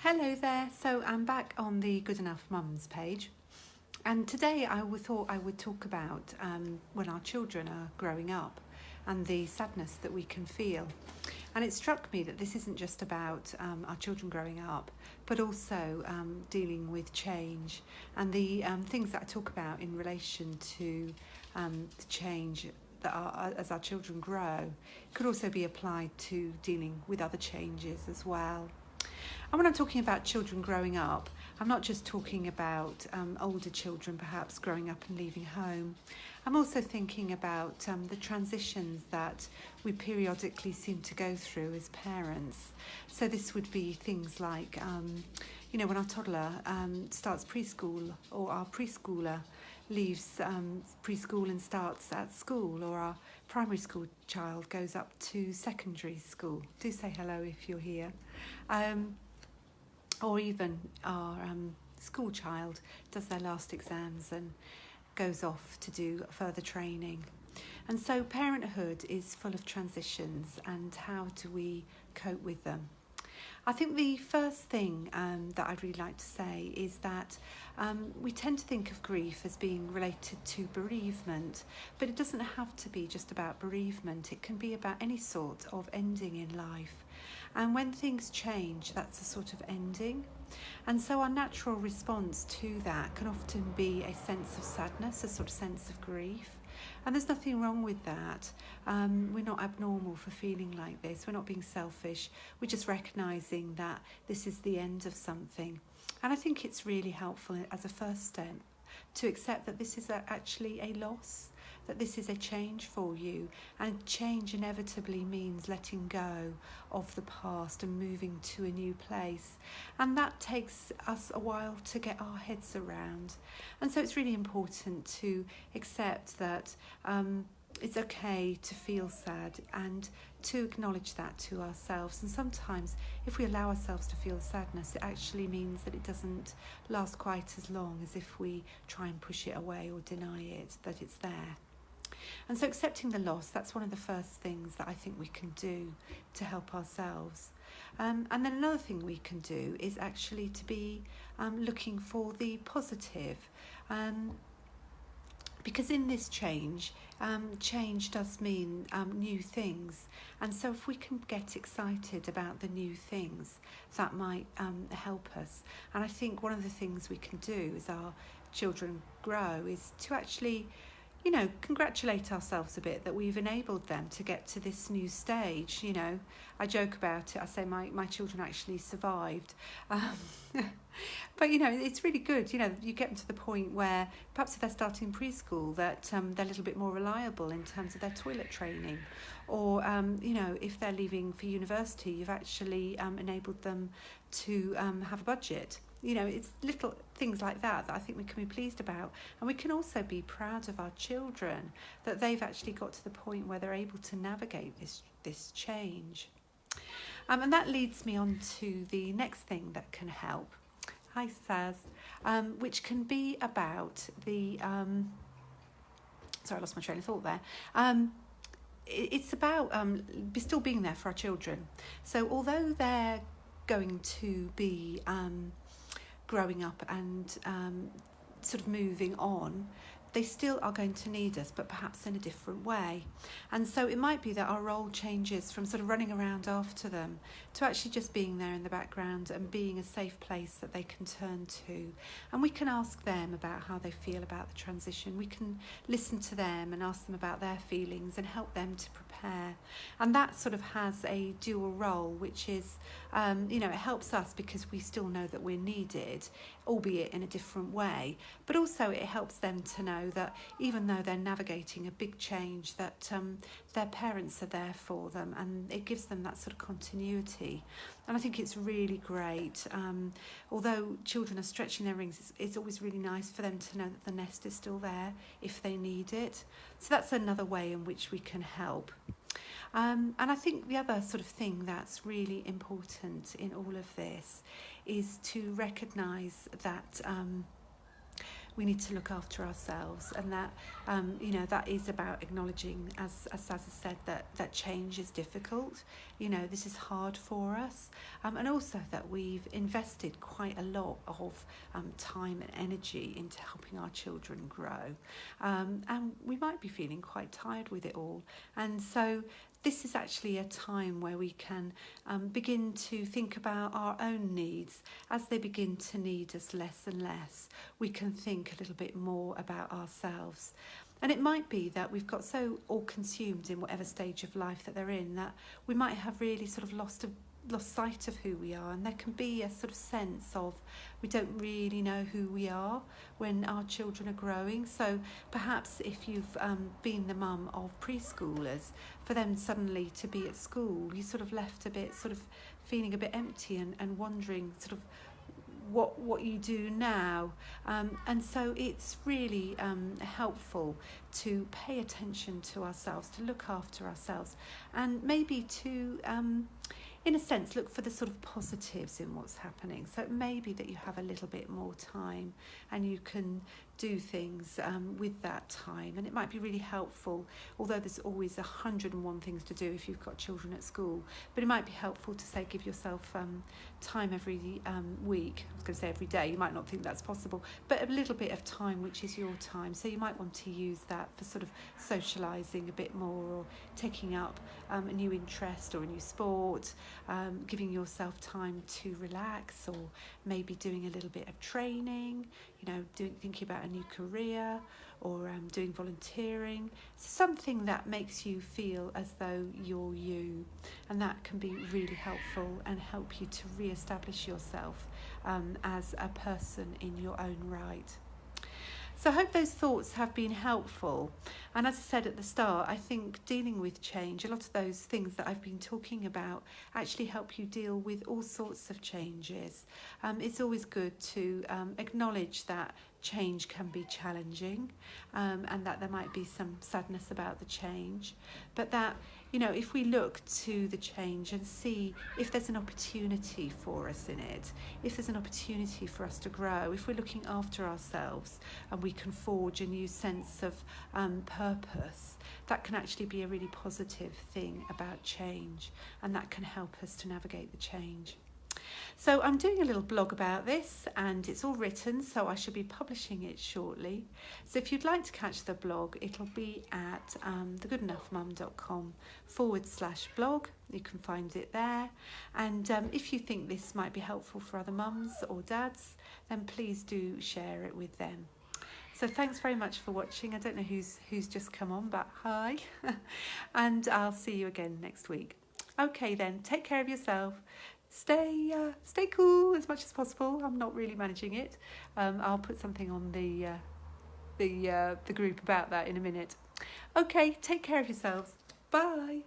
Hello there, so I'm back on the Good Enough Mums page, and today thought I would talk about when our children are growing up and the sadness that we can feel. And it struck me that this isn't just about our children growing up, but also dealing with change and the things that I talk about in relation to the change that as our children grow could also be applied to dealing with other changes as well. And when I'm talking about children growing up, I'm not just talking about older children perhaps growing up and leaving home. I'm also thinking about the transitions that we periodically seem to go through as parents. So this would be things like, when our toddler starts preschool, or our preschooler leaves preschool and starts at school, or our primary school child goes up to secondary school. Do say hello if you're here. Or even our school child does their last exams and goes off to do further training. And so parenthood is full of transitions, and how do we cope with them? I think the first thing that I'd really like to say is that we tend to think of grief as being related to bereavement, but it doesn't have to be just about bereavement. It can be about any sort of ending in life. And when things change, that's a sort of ending. And so our natural response to that can often be a sense of sadness, a sort of sense of grief. And there's nothing wrong with that. We're not abnormal for feeling like this. We're not being selfish. We're just recognising that this is the end of something. And I think it's really helpful as a first step to accept that this is actually a loss, that this is a change for you, and change inevitably means letting go of the past and moving to a new place, and that takes us a while to get our heads around. And so it's really important to accept that it's okay to feel sad and to acknowledge that to ourselves. And sometimes if we allow ourselves to feel sadness, it actually means that it doesn't last quite as long as if we try and push it away or deny it, that it's there. And so accepting the loss, that's one of the first things that I think we can do to help ourselves. And then another thing we can do is actually to be looking for the positive. Because in this change does mean new things. And so if we can get excited about the new things, that might help us. And I think one of the things we can do as our children grow is to actually congratulate ourselves a bit that we've enabled them to get to this new stage. I joke about it. I say my children actually survived. But, it's really good. You get them to the point where perhaps if they're starting preschool that they're a little bit more reliable in terms of their toilet training. Or, if they're leaving for university, you've actually enabled them to have a budget. It's little things like that I think we can be pleased about. And we can also be proud of our children that they've actually got to the point where they're able to navigate this change. And that leads me on to the next thing that can help. Hi, Saz. Which can be about the... sorry, I lost my train of thought there. It's about still being there for our children. So although they're going to be... growing up and sort of moving on, they still are going to need us, but perhaps in a different way. And so it might be that our role changes from sort of running around after them to actually just being there in the background and being a safe place that they can turn to. And we can ask them about how they feel about the transition. We can listen to them and ask them about their feelings and help them to prepare. And that sort of has a dual role, which is, it helps us because we still know that we're needed, albeit in a different way. But also it helps them to know that even though they're navigating a big change, that their parents are there for them, and it gives them that sort of continuity. And I think it's really great. Although children are stretching their wings, it's always really nice for them to know that the nest is still there if they need it. So that's another way in which we can help. And I think the other sort of thing that's really important in all of this is to recognise that we need to look after ourselves, and that that is about acknowledging, as Saz has said, that change is difficult. This is hard for us, and also that we've invested quite a lot of time and energy into helping our children grow, and we might be feeling quite tired with it all. And so this is actually a time where we can begin to think about our own needs. As they begin to need us less and less, we can think a little bit more about ourselves. And it might be that we've got so all consumed in whatever stage of life that they're in that we might have really sort of lost sight of who we are, and there can be a sort of sense of we don't really know who we are when our children are growing. So perhaps if you've been the mum of preschoolers, for them suddenly to be at school, you sort of left a bit sort of feeling a bit empty and wondering sort of what you do now, and so it's really helpful to pay attention to ourselves, to look after ourselves, and maybe to in a sense look for the sort of positives in what's happening. So it may be that you have a little bit more time and you can do things with that time, and it might be really helpful, although there's always 101 things to do if you've got children at school, but it might be helpful to say give yourself time every week. I was going to say every day, you might not think that's possible, but a little bit of time which is your time. So you might want to use that for sort of socialising a bit more, or taking up a new interest or a new sport, giving yourself time to relax, or maybe doing a little bit of training, thinking about a new career, or doing volunteering, something that makes you feel as though you're you, and that can be really helpful and help you to re-establish yourself as a person in your own right. So I hope those thoughts have been helpful. And as I said at the start, I think dealing with change, a lot of those things that I've been talking about actually help you deal with all sorts of changes. It's always good to acknowledge that change can be challenging, and that there might be some sadness about the change, but that if we look to the change and see if there's an opportunity for us in it, if there's an opportunity for us to grow, if we're looking after ourselves and we can forge a new sense of purpose, that can actually be a really positive thing about change, and that can help us to navigate the change. So I'm doing a little blog about this, and it's all written, so I should be publishing it shortly. So if you'd like to catch the blog, it'll be at thegoodenough.mum.com/blog. You can find it there. And if you think this might be helpful for other mums or dads, then please do share it with them. So thanks very much for watching. I don't know who's just come on, but hi. And I'll see you again next week. Okay then, take care of yourself. Stay cool as much as possible. I'm not really managing it. I'll put something on the group about that in a minute. Okay, take care of yourselves. Bye.